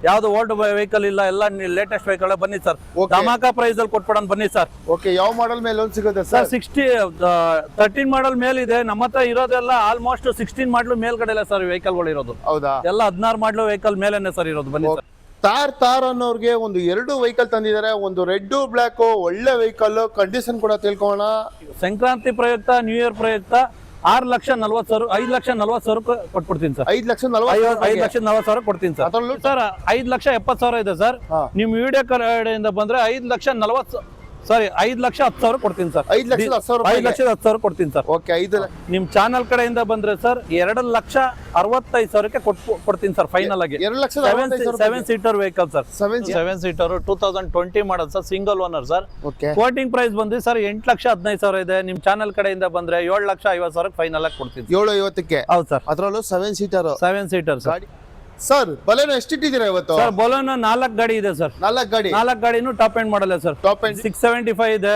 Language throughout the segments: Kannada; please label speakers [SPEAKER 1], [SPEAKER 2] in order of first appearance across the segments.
[SPEAKER 1] ಯಾವ್ದು ಓಲ್ಡ್ ವೆಹಿಕಲ್ ಇಲ್ಲ, ಎಲ್ಲ ಲೇಟೆಸ್ಟ್ ವೆಹಿಕಲ್ ಬನ್ನಿ ಸರ್. ಧಮಾಕ ಪ್ರೈಸ್ ಅಲ್ಲಿ ಕೊಟ್ಬಿಡೋಣ ಬನ್ನಿ ಸರ್.
[SPEAKER 2] ಓಕೆ, ಯಾವ ಮಾಡೆಲ್ ಮೇಲೆ ಲೋನ್ ಸಿಗುತ್ತೆ
[SPEAKER 1] ಸರ್? 13 ಮಾಡಲ್ ಮೇಲ್ ಇದೆ ನಮ್ಮ ಹತ್ರ ಇರೋದೆಲ್ಲ. ಆಲ್ಮೋಸ್ಟ್ 16 ಮಾಡಲ್ ಮೇಲ್ಗಡೆ ಇಲ್ಲ ಸರ್ ವೆಹಿಕಲ್ ಗಳು ಇರೋದು.
[SPEAKER 2] ಹೌದಾ?
[SPEAKER 1] ಎಲ್ಲ 16 ಮಾಡಲ್ ವೆಹಿಕಲ್ ಮೇಲೇನೆ ಸರ್ ಇರೋದು. ಬನ್ನಿ ಸರ್.
[SPEAKER 2] ತಾರ್ ಅನ್ನೋರ್ಗೆ ಒಂದು 2 ವೆಹಿಕಲ್ ತಂದಿದ್ದಾರೆ. ಒಂದು ರೆಡ್ ಬ್ಲಾಕ್, ಒಳ್ಳೆ ವೆಹಿಕಲ್. ಕಂಡೀಷನ್ ಕೂಡ ತಿಳ್ಕೊಳ್ಳೋಣ.
[SPEAKER 1] ಸಂಕ್ರಾಂತಿ ಪ್ರಯುಕ್ತ, ನ್ಯೂ ಇಯರ್ ಪ್ರಯುಕ್ತ 6,40,000 5,40,000 ಕೊಟ್ಬಿಡ್ತೀನಿ ಸರ್. 5,40,000 ಕೊಡ್ತೀನಿ ಸರ್. ಸರ್ 5,70,000 ಇದೆ ಸರ್. ನಿಮ್ ವಿಡಿಯೋ ಕಡೆಯಿಂದ ಬಂದ್ರೆ 5,10,000 ಕೊಡ್ತೀನಿ ಸರ್. 5,10,000 ಕೊಡ್ತೀನಿ ಸರ್.
[SPEAKER 2] ಓಕೆ,
[SPEAKER 1] ನಿಮ್ ಚಾನಲ್ ಕಡೆಯಿಂದ ಬಂದ್ರೆ ಸರ್ 2,65,000 ಕೊಡ್ತೀನಿ ಸರ್ ಫೈನಲ್ ಆಗಿ. 7 seater vehicle sir. 7 seater 2020 model sir, single owner sir. Quoting price ಬಂದು ಸರ್ 8,15,000 ಇದೆ. ನಿಮ್ ಚಾನಲ್ ಕಡೆಯಿಂದ ಬಂದ್ರೆ 7,50,000 ಫೈನಲ್ ಆಗಿ ಕೊಡ್ತೀನಿ.
[SPEAKER 2] 7,50,000.
[SPEAKER 1] ಹೌದು ಸರ್.
[SPEAKER 2] ಅದರಲ್ಲೂ 7 ಸೀಟರ್
[SPEAKER 1] ಸರ್.
[SPEAKER 2] ಸರ್ ಬಲೆನೋ ಎಷ್ಟಿಟ್ಟಿದ್ದೀರಾ ಇವತ್ತು?
[SPEAKER 1] ಸರ್ ಬೊಲೊನೋ 4 ಗಾಡಿ ಇದೆ ಸರ್.
[SPEAKER 2] 4
[SPEAKER 1] ಗಾಡಿನೂ ಟಾಪ್ ಎಂಡ್ ಮಾಡಲ್ಲ ಸರ್.
[SPEAKER 2] ಟಾಪ್ ಎಂಡ್
[SPEAKER 1] 675 ಇದೆ.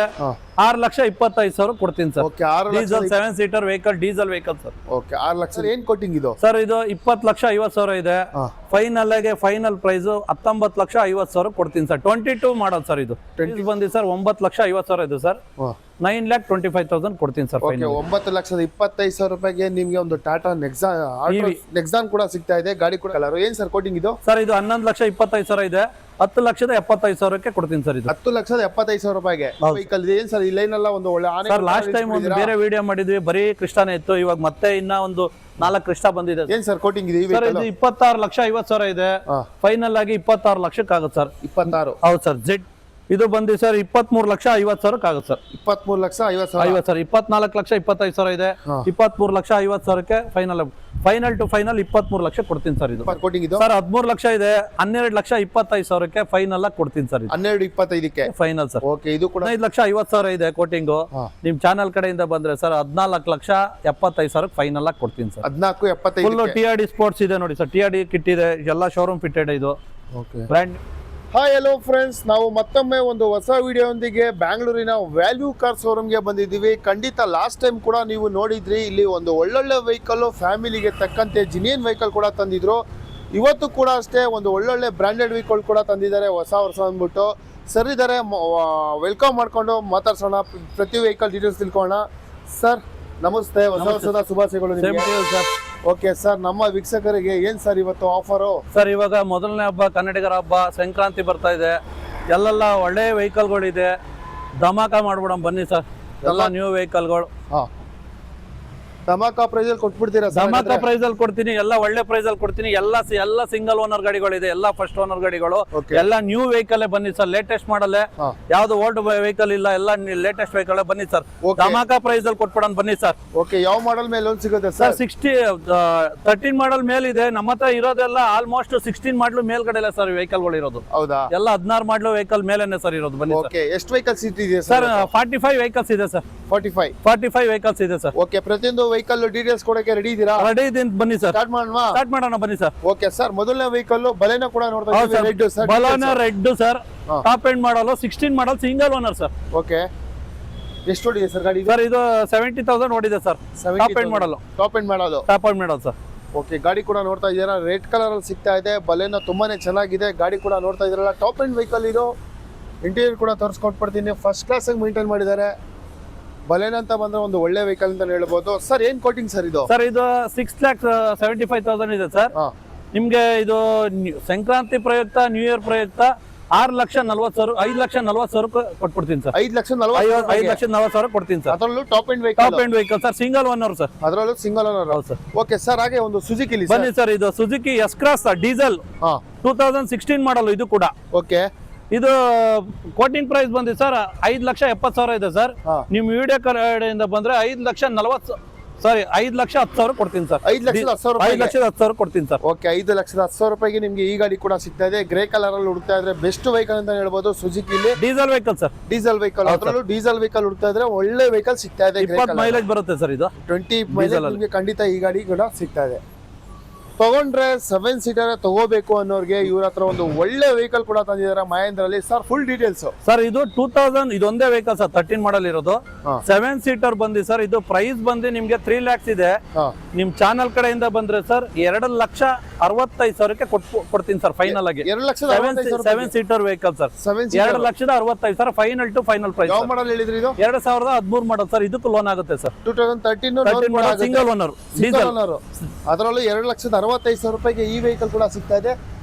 [SPEAKER 1] 6,25,000 ಕೊಡ್ತೀನಿ sir.
[SPEAKER 2] Okay,
[SPEAKER 1] diesel 7 seater vehicle, diesel vehicle sir.
[SPEAKER 2] Okay, 6 lakh ಏನ್ ಕೊಟ್ಟಿಂಗ್ ಇದು
[SPEAKER 1] ಸರ್? ಇದು 20,50,000 ಇದೆ. ಫೈನಲ್ ಆಗಿ ಫೈನಲ್ ಪ್ರೈಸ್ 19,50,000 ಕೊಡ್ತೀನಿ ಸರ್. 22 model sir. ಇದು ಬಂದಿ ಸರ್ 9,50,000 ಇದು ಸರ್. 9,25,000 ಕೊಡ್ತೀನಿ ಸರ್.
[SPEAKER 2] 9,25,000 ರೂಪಾಯಿಗೆ ನಿಮ್ಗೆ ಒಂದು ಟಾಟಾ ನೆಕ್ಸಾನ್ ಕೂಡ ಸಿಗ್ತಾ ಇದೆ. ಗಾಡಿ ಕೂಡ ಕಲರ್ ಏನ್ ಸರ್ ಕೋಟಿಂಗ್ ಇದು?
[SPEAKER 1] ಸರ್ ಇದು 11,25,000 ಇದೆ. 10,75,000 ಕೊಡ್ತೀನಿ ಸರ್. ಇದು
[SPEAKER 2] 10,75,000 ರೂಪಾಯಿಗೆ ವೆಹಿಕಲ್ ಇದೆ. ಏನ್ ಸರ್ ಈ ಲೈನ್ ಎಲ್ಲ ಒಂದು ಒಳ್ಳೆ ಆನೆ
[SPEAKER 1] ಸರ್? ಲಾಸ್ಟ್ ಟೈಮ್ ಒಂದು ಬೇರೆ ವಿಡಿಯೋ ಮಾಡಿದ್ವಿ, ಬರೀ ಕೃಷ್ಣನೇ ಇತ್ತು. ಇವಾಗ ಮತ್ತೆ ಇನ್ನ ಒಂದು 4 ಕೃಷ್ಣ ಬಂದಿದೆ.
[SPEAKER 2] ಏನ್ ಸರ್ ಕೋಟಿಂಗ್ ಇದೆ
[SPEAKER 1] ಸರ್? ಇದು 26,50,000 ಇದೆ. ಫೈನಲ್ ಆಗಿ 26 ಲಕ್ಷಕ್ಕೆ ಆಗುತ್ತೆ ಸರ್.
[SPEAKER 2] 26?
[SPEAKER 1] ಹೌದು ಸರ್. ಜೆಡ್ ಇದು ಬಂದಿ ಸರ್ 23,50,000 ಆಗುತ್ತೆ ಸರ್.
[SPEAKER 2] 23,50,000
[SPEAKER 1] ಸರ್. 24,25,000 ಇದೆ. 23,50,000 ಫೈನಲ್ ಟು ಫೈನಲ್ 23 ಲಕ್ಷ ಕೊಡ್ತೀನಿ ಸರ್. ಇದು
[SPEAKER 2] ಕೋಟಿಂಗ್ ಇದು
[SPEAKER 1] ಸರ್ 13 ಲಕ್ಷ ಇದೆ. 12,25,000 ಫೈನಲ್ ಆಗಿ ಕೊಡ್ತೀನಿ ಸರ್.
[SPEAKER 2] 12,25,000
[SPEAKER 1] final sir.
[SPEAKER 2] ಓಕೆ, ಇದು ಕೂಡ
[SPEAKER 1] 15,50,000 ಇದೆ ಕೋಟಿಂಗು. ನಿಮ್ ಚಾನಲ್ ಕಡೆಯಿಂದ ಬಂದ್ರೆ ಸರ್ 14,75,000 ಫೈನಲ್ ಆಗಿ ಕೊಡ್ತೀನಿ ಸರ್.
[SPEAKER 2] 14,75,000
[SPEAKER 1] ಫುಲ್ TRD ಸ್ಪೋರ್ಟ್ಸ್ ಇದೆ ನೋಡಿ ಸರ್. TRD ಕಿಟ್ ಇದೆ, ಎಲ್ಲ ಶೋರೂಮ್ ಫಿಟೆಡ್ ಇದು. ಬ್ರ್ಯಾಂಡ್.
[SPEAKER 2] ಹಾಯ್, ಹಲೋ ಫ್ರೆಂಡ್ಸ್, ನಾವು ಮತ್ತೊಮ್ಮೆ ಒಂದು ಹೊಸ ವಿಡಿಯೋ ಒಂದಿಗೆ ಬ್ಯಾಂಗ್ಳೂರಿನ ವ್ಯಾಲ್ಯೂ ಕಾರ್ ಶೋರೂಮ್ಗೆ ಬಂದಿದ್ದೀವಿ. ಖಂಡಿತ ಲಾಸ್ಟ್ ಟೈಮ್ ಕೂಡ ನೀವು ನೋಡಿದ್ರಿ, ಇಲ್ಲಿ ಒಂದು ಒಳ್ಳೊಳ್ಳೆ ವೆಹಿಕಲ್ ಫ್ಯಾಮಿಲಿಗೆ ತಕ್ಕಂತೆ ಜಿನಿಯನ್ ವೆಹಿಕಲ್ ಕೂಡ ತಂದಿದ್ರು. ಇವತ್ತು ಕೂಡ ಅಷ್ಟೇ ಒಂದು ಒಳ್ಳೊಳ್ಳೆ ಬ್ರ್ಯಾಂಡೆಡ್ ವೆಹಿಕಲ್ ಕೂಡ ತಂದಿದ್ದಾರೆ. ಹೊಸ ವರ್ಷ ಅಂದ್ಬಿಟ್ಟು ಸರ್ ಇದ್ದಾರೆ, ವೆಲ್ಕಮ್ ಮಾಡ್ಕೊಂಡು ಮಾತಾಡ್ಸೋಣ. ಪ್ರತಿ ವೆಹಿಕಲ್ ಡೀಟೇಲ್ಸ್ ತಿಳ್ಕೊಳ್ಳೋಣ. ಸರ್ ನಮಸ್ತೆ, ಹೊಸ ವರ್ಷದ ಶುಭಾಶಯಗಳು ನಿಮಗೆ. ಓಕೆ ಸರ್, ನಮ್ಮ ವೀಕ್ಷಕರಿಗೆ ಏನ್ ಸರ್ ಇವತ್ತು ಆಫರು?
[SPEAKER 1] ಸರ್ ಇವಾಗ ಮೊದಲನೇ ಹಬ್ಬ, ಕನ್ನಡಿಗರ ಹಬ್ಬ, ಸಂಕ್ರಾಂತಿ ಬರ್ತಾ ಇದೆ. ಎಲ್ಲೆಲ್ಲ ಒಳ್ಳೆ ವೆಹಿಕಲ್ಗಳಿದೆ. ಧಮಾಕ ಮಾಡ್ಬಿಡೋಣ ಬನ್ನಿ ಸರ್. ಎಲ್ಲ ನ್ಯೂ ವೆಹಿಕಲ್ಗಳು
[SPEAKER 2] ಧಮಾಕ ಪ್ರೈಸ್ ಅಲ್ಲಿ ಕೊಟ್ಬಿಡ್ತೀರಾ?
[SPEAKER 1] ಧಮಾಕ ಪ್ರೈಸ್ ಅಲ್ಲಿ ಕೊಡ್ತೀನಿ. ಎಲ್ಲ ಒಳ್ಳೆ ಪ್ರೈಸ್ ಅಲ್ಲಿ ಕೊಡ್ತೀನಿ. ಎಲ್ಲ ಸಿಂಗಲ್ ಓನರ್ ಗಾಡಿಗಳಿದೆ, ಎಲ್ಲ ಫಸ್ಟ್ ಓನರ್ ಗಾಡಿಗಳು, ಎಲ್ಲ ನ್ಯೂ ವೆಹಿಕಲ್ ಬನ್ನಿ ಸರ್. ಲೇಟೆಸ್ಟ್ ಮಾಡಲ್, ಯಾವ್ದು ಓಲ್ಡ್ ವೆಹಿಕಲ್ ಇಲ್ಲ, ಎಲ್ಲ ಲೇಟೆಸ್ಟ್ ವೆಹಿಕಲ್ ಬನ್ನಿ ಸರ್. ಧಮಾಕ ಪ್ರೈಸ್ ಅಲ್ಲಿ ಕೊಟ್ಬಿಡೋಣ ಬನ್ನಿ ಸರ್.
[SPEAKER 2] ಓಕೆ, ಯಾವ ಮಾಡೆಲ್ ಮೇಲೆ ಲೋನ್ ಸಿಗುತ್ತೆ
[SPEAKER 1] ಸರ್? 13 ಮಾಡಲ್ ಮೇಲ್ ಇದೆ ನಮ್ಮ ಹತ್ರ ಇರೋದೆಲ್ಲ. ಆಲ್ಮೋಸ್ಟ್ 16 ಮಾಡಲ್ ಮೇಲ್ಗಡೆ ಇಲ್ಲ ಸರ್ ವೆಹಿಕಲ್ ಗಳು ಇರೋದು.
[SPEAKER 2] ಹೌದಾ?
[SPEAKER 1] ಎಲ್ಲ 16 ಮಾಡಲ್ ವೆಹಿಕಲ್ ಮೇಲೇನೆ ಸರ್ ಇರೋದು. ಬನ್ನಿ ಸರ್.
[SPEAKER 2] ಎಷ್ಟು ವೆಹಿಕಲ್ಸ್ ಇದೆ
[SPEAKER 1] ಸರ್? 45 ವೆಹಿಕಲ್ಸ್ ಇದೆ ಸರ್. 45 ವೆಹಿಕಲ್ಸ್ ಇದೆ ಸರ್.
[SPEAKER 2] ಓಕೆ, ಪ್ರತಿಯೊಂದು ವೆಹಿಕಲ್ ಡೀಟೇಲ್ಸ್ ಕೊಡಕ್ಕೆ ರೆಡಿ ಇದ್ದೀರಾ?
[SPEAKER 1] ರೆಡಿ ಇದೀನಿ ಬನ್ನಿ ಸರ್.
[SPEAKER 2] ಸ್ಟಾರ್ಟ್
[SPEAKER 1] ಮಾಡೋಣ ಬನ್ನಿ ಸರ್.
[SPEAKER 2] ಓಕೆ ಸರ್, ಮೊದಲನೇ ವೆಹಿಕಲ್ ಬಲೆನೋ ಕೂಡ ನೋಡ್ತಾ ಇದ್ದೀವಿ. Red sir.
[SPEAKER 1] Baleno red sir. Top end ಮಾಡಲ್, 16 ಮಾಡಲ್, ಸಿಂಗಲ್ ಓನರ್ ಸರ್.
[SPEAKER 2] ಓಕೆ, ಎಷ್ಟು ಓಡಿದೆ ಸರ್ ಗಾಡಿ?
[SPEAKER 1] ಸರ್ ಇದು 70,000 ಓಡಿದೆ ಸರ್. ಟಾಪ್ ಎಂಡ್ ಮಾಡಲ್.
[SPEAKER 2] Top end model
[SPEAKER 1] sir.
[SPEAKER 2] Okay, ಗಾಡಿ ಕೂಡ ನೋಡ್ತಾ ಇದ್ದೀರಾ, ರೆಡ್ ಕಲರ್ ಅಲ್ಲಿ ಸಿಗ್ತಾ ಇದೆ. ಬಲೆನೋ ತುಂಬಾನೇ ಚೆನ್ನಾಗಿದೆ. ಗಾಡಿ ಕೂಡ ನೋಡ್ತಾ ಇದ್ದೀರಲ್ಲ, ಟಾಪ್ ಎಂಡ್ ವೆಹಿಕಲ್ ಇದು. ಇಂಟೀರಿಯರ್ ಕೂಡ ತೋರಿಸ್ಕೊಟ್ಬಿಡ್ತೀನಿ. ಫಸ್ಟ್ ಕ್ಲಾಸ್ ಆಗಿ ಮೇಂಟೈನ್ ಮಾಡಿದ್ದಾರೆ. ಬಲೆನೋ ಅಂತ ಬಂದ್ರೆ ಒಂದು ಒಳ್ಳೆ ವೆಹಿಕಲ್ ಅಂತ ಹೇಳ್ಬೋದು. ಸರ್ ಏನ್ ಕೋಟಿಂಗ್ ಸರ್ ಇದು?
[SPEAKER 1] ಸರ್ ಇದು 6,75,000 ಇದೆ ಸರ್. ನಿಮ್ಗೆ ಇದು ಸಂಕ್ರಾಂತಿ ಪ್ರಯುಕ್ತ, ನ್ಯೂ ಇಯರ್ ಪ್ರಯುಕ್ತ 6,40,000 5,40,000 ಕೊಟ್ಬಿಡ್ತೀನಿ ಸರ್. 5,40,000 ಕೊಡ್ತೀನಿ ಸರ್.
[SPEAKER 2] ಅದರಲ್ಲೂ top end
[SPEAKER 1] vehicle sir. Single owner sir.
[SPEAKER 2] ಅದರಲ್ಲೂ ಸಿಂಗಲ್ ಓನರ್.
[SPEAKER 1] ಹೌದು ಸರ್.
[SPEAKER 2] ಓಕೆ ಸರ್, ಹಾಗೆ ಒಂದು ಸುಜುಕಿ
[SPEAKER 1] ಬನ್ನಿ ಸರ್. ಇದು ಸುಜುಕಿ ಎಸ್ ಕ್ರಾಸ್ ಡೀಸೆಲ್, 2016 ಮಾಡಲ್ ಇದು ಕೂಡ.
[SPEAKER 2] ಓಕೆ,
[SPEAKER 1] ಇದು ಕೋಟಿಂಗ್ ಪ್ರೈಸ್ ಬಂದಿ ಸರ್ 5,70,000 ಇದೆ ಸರ್. ನಿಮ್ ವಿಡಿಯೋ ಕಡೆಯಿಂದ ಬಂದ್ರೆ 5,10,000 ಕೊಡ್ತೀನಿ ಸರ್. 5,10,000 ಕೊಡ್ತೀನಿ ಸರ್.
[SPEAKER 2] ಓಕೆ, 5,10,000 ರೂಪಾಯಿಗೆ ನಿಮ್ಗೆ ಈ ಗಾಡಿ ಕೂಡ ಸಿಗ್ತಾ ಇದೆ. ಗ್ರೇ ಕಲರ್ ಅಲ್ಲಿ ಹುಡುಕ್ತಾ ಇದ್ರೆ ಬೆಸ್ಟ್ ವೆಹಿಕಲ್ ಅಂತ ಹೇಳ್ಬೋದು. Suzuki
[SPEAKER 1] diesel vehicle sir.
[SPEAKER 2] Diesel vehicle, ಅದರಲ್ಲೂ ಡೀಸೆಲ್ ವೆಹಿಕಲ್ ಹುಡುಕ್ತಾ ಇದ್ರೆ ಒಳ್ಳೆ ವೆಹಿಕಲ್ ಸಿಗ್ತಾ ಇದೆ.
[SPEAKER 1] 20 ಮೈಲೇಜ್ ಬರುತ್ತೆ ಸರ್. ಇದು
[SPEAKER 2] 20 ಮೈಲೇಜ್ ನಿಮ್ಗೆ ಖಂಡಿತ ಈ ಗಾಡಿ ಕೂಡ ಸಿಗ್ತಾ ಇದೆ. ತಗೊಂಡ್ರೆ 7 ಸೀಟರ್ ತಗೋಬೇಕು ಅನ್ನೋರಿಗೆ ಇವ್ರ ಹತ್ರ ಒಂದು ಒಳ್ಳೆ ವೆಹಿಕಲ್ ಕೂಡ ತಂದಿದ್ದಾರೆ ಮಹೇಂದ್ರಲ್ಲಿ. Sir full details
[SPEAKER 1] sir. ಇದು 2000 ಇದೊಂದೇ ವೆಹಿಕಲ್ ಸರ್. 13 ಮಾಡಲ್ ಇರೋದು. 7 ಸೀಟರ್ ಬಂದಿ ಸರ್. ಇದು ಪ್ರೈಸ್ ಬಂದು ನಿಮ್ಗೆ 3 lakhs ಇದೆ. ನಿಮ್ ಚಾನಲ್ ಕಡೆಯಿಂದ ಬಂದ್ರೆ ಸರ್ 2,00,000 65,000ಕ್ಕೆ ಕೊಡ್ತೀನಿ ಸರ್ ಫೈನಲ್ ಆಗಿ.
[SPEAKER 2] 2,65,000
[SPEAKER 1] 7 seater vehicle sir, 2,65,000 final to final price.
[SPEAKER 2] ಯಾವ ಮಾಡಲ್ ಹೇಳಿದ್ರಿ ಇದು?
[SPEAKER 1] 2013 ಮಾಡಲ್ ಸರ್. ಇದಕ್ಕೂ ಲೋನ್ ಆಗುತ್ತೆ ಸರ್.
[SPEAKER 2] 2013
[SPEAKER 1] single owner diesel.
[SPEAKER 2] ಅದರಲ್ಲೂ 2,65,000 ರೂಪಾಯಿಗೆ ಈ ವೆಹಿಕಲ್ ಕೂಡ ಸಿಗ್ತಾ ಇದೆ.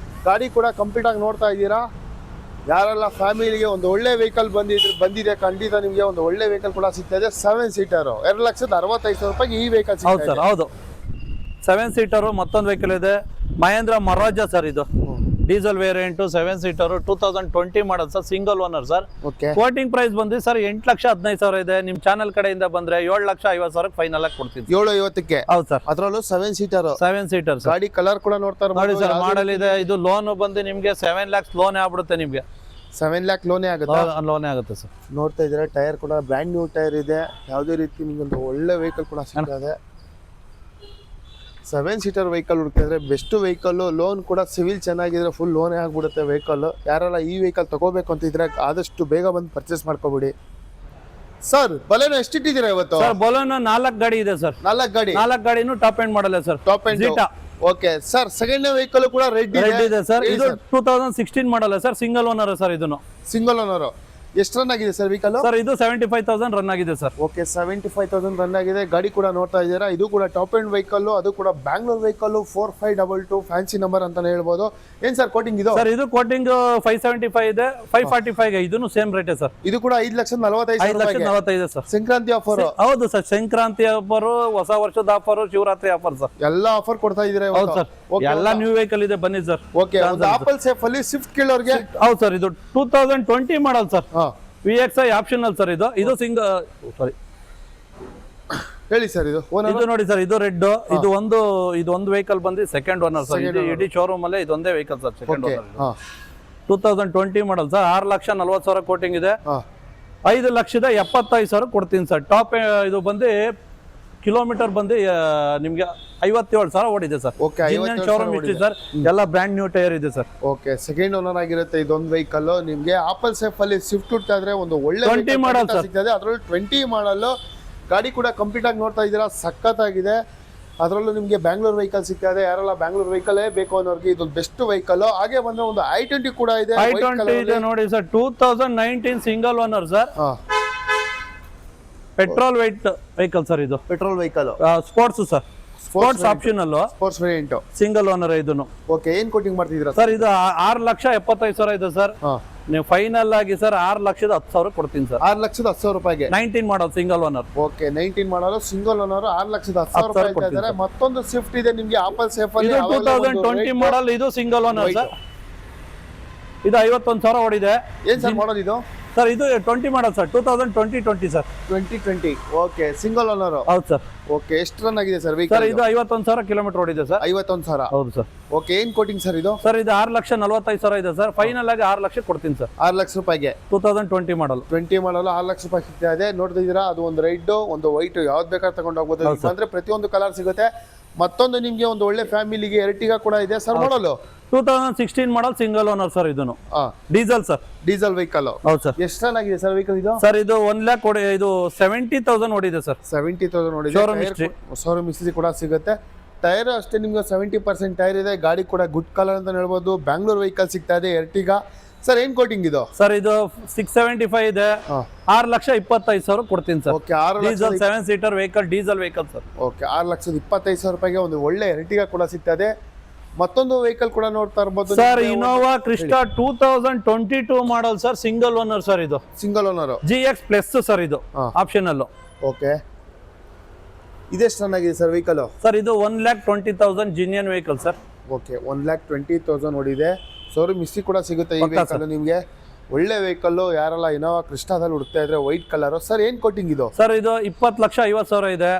[SPEAKER 2] ಗಾಡಿ ಕೂಡ ಕಂಪ್ಲೀಟ್ ಆಗಿ ನೋಡ್ತಾ ಇದ್ದೀರಾ. ಯಾರೆಲ್ಲ ಫ್ಯಾಮಿಲಿಗೆ ಒಂದು ಒಳ್ಳೆ ವೆಹಿಕಲ್ ಬಂದಿದೆ ಖಂಡಿತ ನಿಮಗೆ ಒಂದು ಒಳ್ಳೆ ವೆಹಿಕಲ್ ಕೂಡ ಸಿಗ್ತಾ ಇದೆ. 7 ಸೀಟರ್ 2,65,000 ರೂಪಾಯಿಗೆ ಈ ವೆಹಿಕಲ್
[SPEAKER 1] ಹೌದು
[SPEAKER 2] ಸಿಗ್ತಾ
[SPEAKER 1] ಸರ್,
[SPEAKER 2] ಇದೆ.
[SPEAKER 1] ಹೌದು. 7 ಸೀಟರ್ ಮತ್ತೊಂದು ವೆಹಿಕಲ್ ಇದೆ, ಮಹೇಂದ್ರ ಮರಾಜಾ ಸರ್. ಇದು diesel variant 7 seater 2020 model sir, single owner sir. Quoting price ಬಂದು ಸರ್ 8,15,000 ಇದೆ. ನಿಮ್ ಚಾನಲ್ ಕಡೆಯಿಂದ ಬಂದ್ರೆ 7,50,000 ಫೈನಲ್ ಆಗಿ ಕೊಡ್ತೀನಿ.
[SPEAKER 2] 7,50,000ಕ್ಕೆ.
[SPEAKER 1] ಹೌದು ಸರ್.
[SPEAKER 2] ಅದರಲ್ಲೂ 7 ಸೀಟರ್.
[SPEAKER 1] 7 ಸೀಟರ್
[SPEAKER 2] ಗಾಡಿ ಕಲರ್ ಕೂಡ ನೋಡ್ತಾ
[SPEAKER 1] ನೋಡಿ ಸರ್, ಮಾಡಲ್ ಇದೆ. ಇದು ಲೋನ್ ಬಂದು ನಿಮ್ಗೆ 7 lakhs ಲೋನ್ ಆಗ್ಬಿಡುತ್ತೆ ನಿಮ್ಗೆ.
[SPEAKER 2] 7 lakh ಲೋನೇ ಆಗುತ್ತೆ.
[SPEAKER 1] ಲೋನೇ ಆಗುತ್ತೆ ಸರ್.
[SPEAKER 2] ನೋಡ್ತಾ ಇದ್ರೆ ಟೈರ್ ಕೂಡ ಬ್ರ್ಯಾಂಡ್ ನ್ಯೂ ಟೈರ್ ಇದೆ. ಯಾವುದೇ ರೀತಿ ನಿಮ್ಗೆ ಒಂದು ಒಳ್ಳೆ ವೆಹಿಕಲ್ ಕೂಡ ಸಿಗ್ತದೆ. 7 ಸೀಟರ್ ವೆಹಿಕಲ್ ಹುಡುಕಿದ್ರೆ ಬೆಸ್ಟ್ ವೆಹಿಕಲ್. ಲೋನ್ ಕೂಡ ಸಿವಿಲ್ ಚೆನ್ನಾಗಿದ್ರೆ ಫುಲ್ ಲೋನೇ ಆಗ್ಬಿಡುತ್ತೆ ವೆಹಿಕಲ್. ಯಾರೆಲ್ಲ ಈ ವೆಹಿಕಲ್ ತಗೋಬೇಕು ಅಂತಿದ್ರೆ ಆದಷ್ಟು ಬೇಗ ಬಂದು ಪರ್ಚೇಸ್ ಮಾಡ್ಕೋಬಿಡಿ. ಸರ್ ಬಲೆನೋ ಎಷ್ಟಿಟ್ಟಿದ್ದೀರಾ ಇವತ್ತು?
[SPEAKER 1] ಸರ್ ಬೊಲೊನೋ 4 ಗಾಡಿ ಇದೆ ಸರ್. 4 ಗಾಡಿನೂ ಟಾಪ್ ಎಂಡ್ ಮಾಡಲ್ಲ sir.
[SPEAKER 2] Top end. Okay sir, second vehicle ಕೂಡ ರೆಡ್
[SPEAKER 1] ಇದೆ ಸರ್. ಇದು 2016 ಮಾಡಲ್ಲ ಸರ್, ಸಿಂಗಲ್ ಓನರ್ ಸರ್. ಇದನ್ನು
[SPEAKER 2] ಸಿಂಗಲ್ ಓನರ್. ಎಷ್ಟು ರನ್ ಆಗಿದೆ ಸರ್ ವೆಹಿಕಲ್?
[SPEAKER 1] ಸರ್ ಇದು 75,000 ರನ್ ಆಗಿದೆ ಸರ್.
[SPEAKER 2] ಓಕೆ, 75,000 ರನ್ ಆಗಿದೆ. ಗಾಡಿ ಕೂಡ ನೋಡ್ತಾ ಇದ್ದೀರಾ. ಇದು ಕೂಡ ಟಾಪ್ ಎಂಡ್ ವೆಹಿಕಲ್. ಅದು ಕೂಡ ಬ್ಯಾಂಗ್ಳೂರ್ ವೆಹಿಕಲ್. 4522 ಫ್ಯಾನ್ಸಿ ನಂಬರ್ ಅಂತಾನೆ ಹೇಳ್ಬೋದು. ಏನ್ ಸರ್ ಕೋಟಿಂಗ್ ಇದು?
[SPEAKER 1] ಸರ್ ಇದು ಕೋಟಿಂಗ್ 575 ಇದೆ, 545 ಇದನ್ನು ಸೇಮ್ ರೇಟ್ ಸರ್.
[SPEAKER 2] ಇದು ಕೂಡ 5,45,000
[SPEAKER 1] ಸರ್.
[SPEAKER 2] ಸಂಕ್ರಾಂತಿ ಆಫರ್.
[SPEAKER 1] ಹೌದು ಸರ್, ಸಂಕ್ರಾಂತಿ ಆಫರ್, ಹೊಸ ವರ್ಷದ ಆಫರ್, ಶಿವರಾತ್ರಿ ಆಫರ್ ಸರ್.
[SPEAKER 2] ಎಲ್ಲ ಆಫರ್ ಕೊಡ್ತಾ ಇದ್ದೀರಾ?
[SPEAKER 1] ಹೌದು ಸರ್, ಎಲ್ಲ ನ್ಯೂ ವೆಹಿಕಲ್ ಇದೆ, ಬನ್ನಿ ಸರ್.
[SPEAKER 2] ಓಕೆ, ಆಪಲ್ ಸೇಫ್ ಅಲ್ಲಿ ಸ್ವಿಫ್ಟ್ ಕೇಳೋರ್ಗೆ.
[SPEAKER 1] ಹೌದು ಸರ್, ಇದು 2020 model sir. VXI optional sir. ಇದು ಸಾರಿ
[SPEAKER 2] ಹೇಳಿ ಸರ್. ಇದು
[SPEAKER 1] ನೋಡಿ ಸರ್, ಇದು ರೆಡ್. ಇದು ಒಂದು ವೆಹಿಕಲ್ ಬಂದು ಸೆಕೆಂಡ್ ಓನರ್ ಸರ್. ಇಡೀ ಶೋರೂಮ್ ಅಲ್ಲೇ ಇದೊಂದೇ vehicle sir, second owner. 2020 model sir. 6,40,000 quoting ಇದೆ. 5,75,000 ಕೊಡ್ತೀನಿ ಸರ್. ಟಾಪ್ ಇದು ಬಂದು ಕಿಲೋಮೀಟರ್ ಬಂದು ನಿಮ್ಗೆ 57,000 ಓಡಿದೆ ಸರ್. ಶೋರೂಮ್ ಇಷ್ಟು ಸರ್, ಎಲ್ಲ ಬ್ರ್ಯಾಂಡ್ ನ್ಯೂ ಟೈರ್ ಇದೆ ಸರ್.
[SPEAKER 2] ಓಕೆ, ಸೆಕೆಂಡ್ ಓನರ್ ಆಗಿರುತ್ತೆ ಇದೊಂದು ವೆಹಿಕಲ್. ನಿಮ್ಗೆ ಆಪಲ್ ಸೇಫ್ ಅಲ್ಲಿ ಸ್ವಿಫ್ಟ್ ಹುಡ್ತಾ ಇದ್ರೆ ಒಂದು ಒಳ್ಳೆ
[SPEAKER 1] 20 ಮಾಡಲ್
[SPEAKER 2] ಸಿಗ್ತದೆ. ಅದರಲ್ಲಿ 20 ಮಾಡಲ್ ಗಾಡಿ ಕೂಡ ಕಂಪ್ಲೀಟ್ ಆಗಿ ನೋಡ್ತಾ ಇದ್ದೀರಾ, ಸಖತ್ತಾಗಿದೆ. ಅದರಲ್ಲೂ ನಿಮಗೆ ಬ್ಯಾಂಗ್ಳೂರ್ ವೆಹಿಕಲ್ ಸಿಗ್ತಾ ಇದೆ. ಯಾರೆಲ್ಲ ಬ್ಯಾಂಗ್ಳೂರ್ ವೆಹಿಕಲ್ ಬೇಕು ಅನ್ನೋರಿಗೆ ಇದು ಬೆಸ್ಟ್ ವೆಹಿಕಲ್. ಹಾಗೆ ಬಂದ್ರೆ ಒಂದು i20 ಕೂಡ ಇದೆ.
[SPEAKER 1] i20 ಇದೆ ನೋಡಿ sir, 2019 single owner sir. Petrol vehicle sir. ಇದು
[SPEAKER 2] petrol vehicle,
[SPEAKER 1] sports sir. Sports optional,
[SPEAKER 2] sports variant,
[SPEAKER 1] single owner ಇದನ್ನು.
[SPEAKER 2] ಓಕೆ, ಏನ್ ಕೋಟಿಂಗ್ ಮಾಡ್ತಿದ್ದೀರಾ
[SPEAKER 1] ಸರ್? ಇದು 6,75,000 ಇದೆ ಸರ್. ನೀವು ಫೈನಲ್ ಆಗಿ ಸರ್ 6,10,000 ಕೊಡ್ತೀನಿ ಸರ್.
[SPEAKER 2] 6,10,000 ರೂಪಾಯಿಗೆ
[SPEAKER 1] 19 ಮಾಡಲ್ ಸಿಂಗಲ್ ಓನರ್.
[SPEAKER 2] ಓಕೆ, 19 ಮಾಡಲ್ ಸಿಂಗಲ್ ಓನರ್ 6,10,000 ರೂಪಾಯಿ ಇದ್ದಾರೆ. ಮತ್ತೊಂದು ಸ್ವಿಫ್ಟ್ ಇದೆ ನಿಮ್ಗೆ ಆಪಲ್ ಸೇಫ್ ಅಲ್ಲಿ.
[SPEAKER 1] 2020 ಮಾಡಲ್. ಇದು ಸಿಂಗಲ್ ಓನರ್ ಸರ್. ಇದು 51,000 ಓಡಿದೆ.
[SPEAKER 2] ಏನ್ ಸರ್ ಮಾಡಲ್ ಇದು?
[SPEAKER 1] ಸರ್ ಇದು 20 model sir, 2020 sir.
[SPEAKER 2] 2020. Okay, single owner.
[SPEAKER 1] ಹೌದು ಸರ್.
[SPEAKER 2] ಓಕೆ, ಎಷ್ಟು ರನ್ ಆಗಿದೆ ಸರ್
[SPEAKER 1] ವೆಹಿಕಲ್? ಸರ್ ಇದು 51,000 ಕಿಲೋಮೀಟರ್ ಓಡಿದೆ ಸರ್.
[SPEAKER 2] 51,000.
[SPEAKER 1] ಹೌದು ಸರ್.
[SPEAKER 2] ಓಕೆ, ಏನ್ ಕೋಟಿಂಗ್ ಸರ್ ಇದು?
[SPEAKER 1] ಸರ್ ಇದು 6,45,000 ಇದೆ ಸರ್. ಫೈನಲ್ ಆಗಿ 6 ಲಕ್ಷ ಕೊಡ್ತೀನಿ ಸರ್.
[SPEAKER 2] 6 ಲಕ್ಷ ರೂಪಾಯಿಗೆ
[SPEAKER 1] 2020 ಮಾಡಲ್.
[SPEAKER 2] 20 ಮಾಡಲ್ 6 ಲಕ್ಷ ರೂಪಾಯಿ ಸಿಗ್ತಾ ಇದೆ. ನೋಡ್ತಿದ್ದೀರಾ, ಅದು ಒಂದು ರೆಡ್, ಒಂದು ವೈಟ್, ಯಾವ್ದು ಬೇಕಾದ್ರೆ ತಗೊಂಡು ಹೋಗ್ಬೋದು. ಅಂದ್ರೆ ಪ್ರತಿಯೊಂದು ಕಲರ್ ಸಿಗುತ್ತೆ. ಮತ್ತೊಂದು ನಿಮ್ಗೆ ಒಂದು ಒಳ್ಳೆ ಫ್ಯಾಮಿಲಿಗೆ ಎರ್ಟಿಗಾ ಕೂಡ ಇದೆ ಸರ್. ಮಾಡಲು
[SPEAKER 1] 2016 ಮಾಡಲ್ ಸಿಂಗಲ್ ಓನರ್ ಸರ್. ಇದನ್ನು ಡೀಸೆಲ್ ಸರ್.
[SPEAKER 2] Diesel vehicle.
[SPEAKER 1] ಹೌದು ಸರ್.
[SPEAKER 2] ಎಷ್ಟು ರನ್ ಆಗಿದೆ ಸರ್ ವೆಹಿಕಲ್ ಇದು?
[SPEAKER 1] ಸರ್ ಇದು 1 lakh ಇದು 70,000 ಓಡಿದೆ ಸರ್.
[SPEAKER 2] 70,000 ಓಡಿದೆ. ಶೋರೂಮ್ ಹಿಸ್ಟ್ರಿ ಕೂಡ ಸಿಗುತ್ತೆ. ಟೈರ್ ಅಷ್ಟೇ ನಿಮ್ಗೆ 70% ಟೈರ್ ಇದೆ. ಗಾಡಿ ಕೂಡ ಗುಡ್ ಕಲರ್ ಅಂತ ಹೇಳ್ಬೋದು. ಬ್ಯಾಂಗ್ಳೂರ್ ವೆಹಿಕಲ್ ಸಿಗ್ತಾ ಇದೆ, ಎರ್ಟಿಗಾ. ಸರ್ ಏನ್ ಕೋಟಿಂಗ್ ಇದು?
[SPEAKER 1] ಸರ್ ಇದು 675 ಇದೆ. 6,25,000 ಕೊಡ್ತೀನಿ sir.
[SPEAKER 2] Okay,
[SPEAKER 1] diesel 7 seater vehicle, diesel vehicle sir.
[SPEAKER 2] Okay, 6,25,000 ರೂಪಾಯಿಗೆ ಒಂದು ಒಳ್ಳೆ ಎರ್ಟಿಗಾ ಕೂಡ ಸಿಗ್ತಾ ಇದೆ. ಮತ್ತೊಂದು ವೆಹಿಕಲ್ ಕೂಡ ನೋಡ್ತಾ ಇರಬಹುದು
[SPEAKER 1] sir. Innova Crysta 2022 model sir, single owner sir. ಇದು
[SPEAKER 2] single owner
[SPEAKER 1] GX plus sir. ಇದು ಆಪ್ಷನಲ್.
[SPEAKER 2] ಓಕೆ, ಇದೆಷ್ಟು ರನ್ ಆಗಿದೆ ಸರ್ ವೆಹಿಕಲ್?
[SPEAKER 1] ಸರ್ ಇದು 1,20,000 ಜಿನಿಯನ್ ವೆಹಿಕಲ್ ಸರ್.
[SPEAKER 2] ಓಕೆ, 1,20,000 ಓಡಿದೆ. ಶೋರೂಮ್ ಹಿಸ್ಟ್ರಿ ಕೂಡ ಸಿಗುತ್ತೆ ಈ ವೆಹಿಕಲ್ ನಿಮ್ಗೆ. ಒಳ್ಳೆ ವೆಹಿಕಲ್. ಯಾರೆಲ್ಲ ಇನೋವಾ ಕ್ರಿಸ್ಟಾದಲ್ಲಿ ಹುಡುಕ್ತಾ ಇದ್ರೆ ವೈಟ್ ಕಲರ್. ಸರ್ ಏನ್ ಕೋಟಿಂಗ್ ಇದು?
[SPEAKER 1] ಸರ್ ಇದು 20,50,000 ಇದೆ.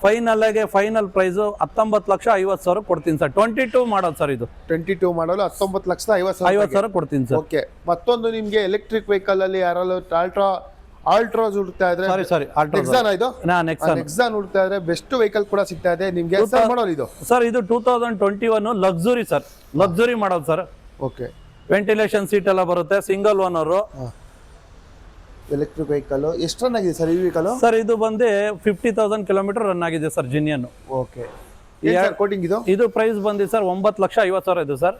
[SPEAKER 1] ಫೈನಲ್ ಆಗಿ ಫೈನಲ್ ಪ್ರೈಸ್ 19,50,000 ಕೊಡ್ತೀನಿ ಸರ್. 22 model sir. ಇದು
[SPEAKER 2] 22 ಮಾಡಲ್ 19,50,000
[SPEAKER 1] ಕೊಡ್ತೀನಿ ಸರ್.
[SPEAKER 2] ಓಕೆ, ಮತ್ತೊಂದು ನಿಮ್ಗೆ ಎಲೆಕ್ಟ್ರಿಕ್ ವೆಹಿಕಲ್ ಅಲ್ಲಿ ಯಾರೆಲ್ಲ ಆಲ್ಟ್ರಾಸ್ ಹುಡುಕ್ತಾ ಇದ್ರೆ, ನೆಕ್ಸಾನ್ ಹುಡುಕ್ತಾ ಇದ್ರೆ ಬೆಸ್ಟ್ ವೆಹಿಕಲ್ ಕೂಡ ಸಿಗ್ತಾ ಇದೆ ನಿಮ್ಗೆ. ಮಾಡಲ್ ಇದು
[SPEAKER 1] ಸರ್. ಇದು 2021 luxury sir. Luxury model sir.
[SPEAKER 2] Okay,
[SPEAKER 1] ventilation seat ಎಲ್ಲ ಬರುತ್ತೆ. Single owner
[SPEAKER 2] electric vehicle. ಎಷ್ಟು ರನ್ ಆಗಿದೆ ಸರ್ ಈ ವೆಹಿಕಲ್?
[SPEAKER 1] ಸರ್ ಇದು ಬಂದು 50,000 ಕಿಲೋಮೀಟರ್ ರನ್ ಆಗಿದೆ ಸರ್, ಜಿನಿಯನ್.
[SPEAKER 2] ಓಕೆ, ಕೋಟಿಂಗ್ ಇದು
[SPEAKER 1] ಇದು ಪ್ರೈಸ್ ಬಂದಿ ಸರ್ 9,50,000 ಇದು ಸರ್.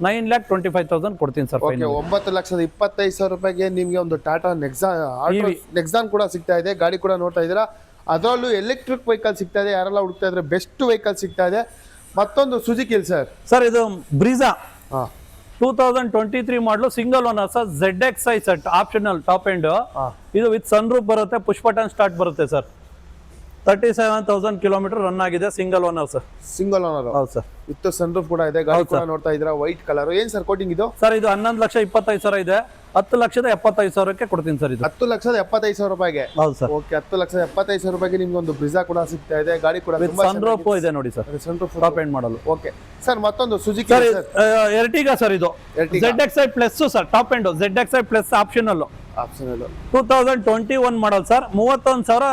[SPEAKER 1] 9,25,000 ಕೊಡ್ತೀನಿ ಸರ್.
[SPEAKER 2] ಓಕೆ 9,25,000 ರೂಪಾಯಿಗೆ ನಿಮ್ಗೆ ಒಂದು ಟಾಟಾ ನೆಕ್ಸಾನ್ ಕೂಡ ಸಿಗ್ತಾ ಇದೆ. ಗಾಡಿ ಕೂಡ ನೋಡ್ತಾ ಇದ್ದೀರಾ, ಅದರಲ್ಲೂ ಎಲೆಕ್ಟ್ರಿಕ್ ವೆಹಿಕಲ್ ಸಿಗ್ತಾ ಇದೆ. ಯಾರೆಲ್ಲ ಹುಡುಕ್ತಾ ಇದ್ರೆ ಬೆಸ್ಟ್ ವೆಹಿಕಲ್ ಸಿಗ್ತಾ ಇದೆ. ಮತ್ತೊಂದು ಸುಜುಕಿ
[SPEAKER 1] ಸರ್ ಇದು ಬ್ರೀಜಾ
[SPEAKER 2] ಹಾ
[SPEAKER 1] 2023 ಮಾಡಲು single owner sir. ZXi set optional top end. ಇದು ವಿತ್ ಸನ್ ರೂಫ್ ಬರುತ್ತೆ, ಪುಷ್ ಬಟನ್ ಸ್ಟಾರ್ಟ್ ಬರುತ್ತೆ ಸರ್. 37,000 ಕಿಲೋಮೀಟರ್ ರನ್ ಆಗಿದೆ. Single owner sir.
[SPEAKER 2] Single owner
[SPEAKER 1] ಹೌದು ಸರ್.
[SPEAKER 2] ವಿತ್ ಸನ್ ರೂಫ್ ಕೂಡ ಇದೆ. ಗಾಡಿ ಕೂಡ ನೋಡ್ತಾ ಇದ್ದೀರಾ, ವೈಟ್ ಕಲರ್. ಏನ್ ಸರ್ ಕೋಟಿಂಗ್ ಇದು?
[SPEAKER 1] ಸರ್ ಇದು 11,25,000 ಇದೆ. 10,75,000ಕ್ಕೆ ಕೊಡ್ತೀನಿ ಸರ್ ಇದು.
[SPEAKER 2] 10,75,000 ರೂಪಾಯಿಗೆ.
[SPEAKER 1] ಹೌದು ಸರ್.
[SPEAKER 2] ಓಕೆ 10,75,000 ರೂಪಾಯಿಗೆ ನಿಮ್ಗೆ ಒಂದು ಬ್ರಿಜಾ ಕೂಡ ಸಿಗ್ತಾ ಇದೆ. ಗಾಡಿ ಕೂಡ
[SPEAKER 1] ಸನ್ ರೂಫ್ ಇದೆ ನೋಡಿ sir.
[SPEAKER 2] Sun roof
[SPEAKER 1] top end model.
[SPEAKER 2] Okay sir, ಮತ್ತೊಂದು ಸುಜುಕಿ
[SPEAKER 1] ಎರ್ಟಿಗಾ ಸರ್. ಇದು ZXi plus sir, top end ZXi plus optional 2021 model sir. 31,000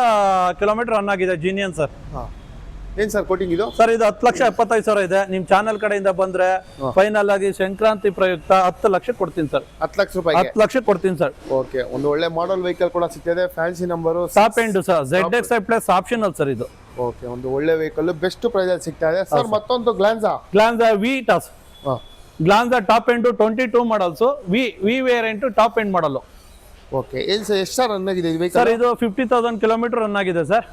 [SPEAKER 1] kilometre run ಆಗಿದೆ. Genuine sir.
[SPEAKER 2] ಏನ್ ಸರ್ ಕೋಟಿಂಗ್ ಇದು?
[SPEAKER 1] ಸರ್ ಇದು 10,75,000 ಇದೆ. ನಿಮ್ ಚಾನೆಲ್ ಕಡೆಯಿಂದ ಬಂದ್ರೆ ಫೈನಲ್ ಆಗಿ ಸಂಕ್ರಾಂತಿ ಪ್ರಯುಕ್ತ 10 ಲಕ್ಷ ಕೊಡ್ತೀನಿ ಸರ್.
[SPEAKER 2] 10 ಲಕ್ಷ ರೂಪಾಯಿ
[SPEAKER 1] 10 ಲಕ್ಷ ಕೊಡ್ತೀನಿ ಸರ್.
[SPEAKER 2] ಓಕೆ, ಒಂದು ಒಳ್ಳೆ ಮಾಡೆಲ್ ವೆಹಿಕಲ್ ಕೂಡ ಸಿಗ್ತದೆ. Fancy number
[SPEAKER 1] top end sir. ZXi plus optional sir ಇದು.
[SPEAKER 2] ಓಕೆ, ಒಂದು ಒಳ್ಳೆ ವೆಹಿಕಲ್ ಬೆಸ್ಟ್ ಪ್ರೈಸ್ ಅಲ್ಲಿ ಸಿಗ್ತಾ ಇದೆ ಸರ್. ಮತ್ತೊಂದು ಗ್ಲಾನ್ಸಾ
[SPEAKER 1] ವಿ ಟಾಸ್. Glanza top end 22 models. V variant top end model.
[SPEAKER 2] Okay, ಏನ್ ಸರ್ ಎಷ್ಟು ರನ್ ಆಗಿದೆ ಇದು ವೆಹಿಕಲ್?
[SPEAKER 1] ಸರ್ ಇದು 50,000 ಕಿಲೋಮೀಟರ್ ರನ್ ಆಗಿದೆ ಸರ್.